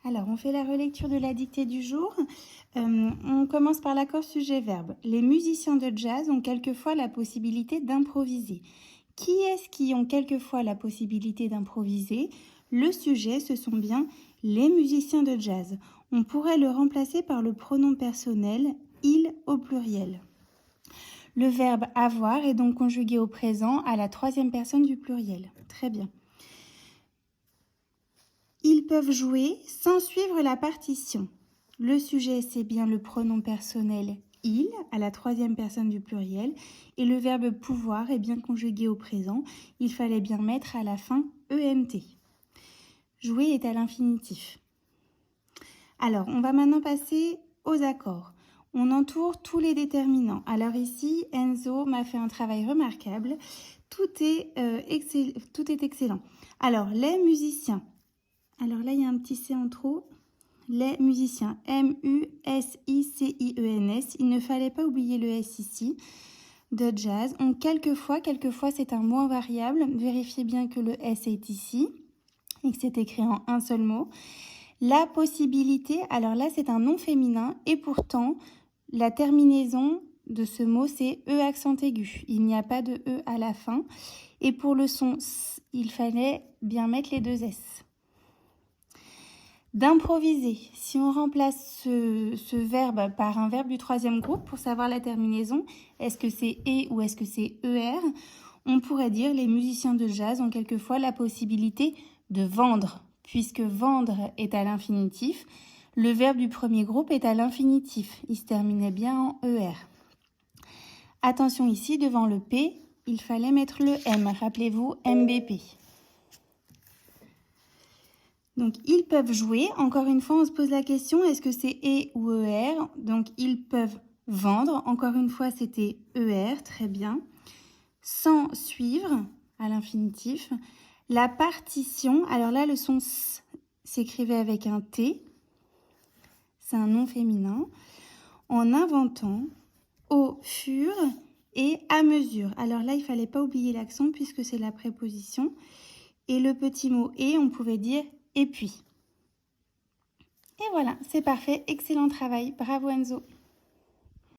Alors, on fait la relecture de la dictée du jour. On commence par l'accord sujet-verbe. Les musiciens de jazz ont quelquefois la possibilité d'improviser. Qui est-ce qui ont quelquefois la possibilité d'improviser? Le sujet, ce sont bien les musiciens de jazz. On pourrait le remplacer par le pronom personnel « il » au pluriel. Le verbe « avoir » est donc conjugué au présent à la troisième personne du pluriel. Très bien. Ils peuvent jouer sans suivre la partition. Le sujet, c'est bien le pronom personnel « il » à la troisième personne du pluriel et le verbe « pouvoir » est bien conjugué au présent. Il fallait bien mettre à la fin « ent ». Jouer est à l'infinitif. Alors, on va maintenant passer aux accords. On entoure tous les déterminants. Alors ici, Enzo m'a fait un travail remarquable. Tout est excellent. Alors, les musiciens. Alors là, il y a un petit C en trop. Les musiciens, M-U-S-I-C-I-E-N-S. Il ne fallait pas oublier le S ici. De jazz. On quelquefois c'est un mot invariable. Vérifiez bien que le S est ici et que c'est écrit en un seul mot. La possibilité, alors là, c'est un nom féminin et pourtant, la terminaison de ce mot, c'est E accent aigu. Il n'y a pas de E à la fin. Et pour le son S, il fallait bien mettre les deux S. D'improviser. Si on remplace ce verbe par un verbe du troisième groupe pour savoir la terminaison, est-ce que c'est E ou est-ce que c'est ER? On pourrait dire les musiciens de jazz ont quelquefois la possibilité de vendre, puisque vendre est à l'infinitif. Le verbe du premier groupe est à l'infinitif. Il se terminait bien en ER. Attention ici, devant le P, il fallait mettre le M. Rappelez-vous, MBP. Donc, ils peuvent jouer. Encore une fois, on se pose la question, est-ce que c'est E ou ER? Donc, ils peuvent vendre. Encore une fois, c'était ER, très bien. Sans suivre, à l'infinitif. La partition, alors là, le son S s'écrivait avec un T. C'est un nom féminin. En inventant, au fur et à mesure. Alors là, il ne fallait pas oublier l'accent puisque c'est la préposition. Et le petit mot « et », on pouvait dire « et puis ». Et voilà, c'est parfait. Excellent travail. Bravo Enzo.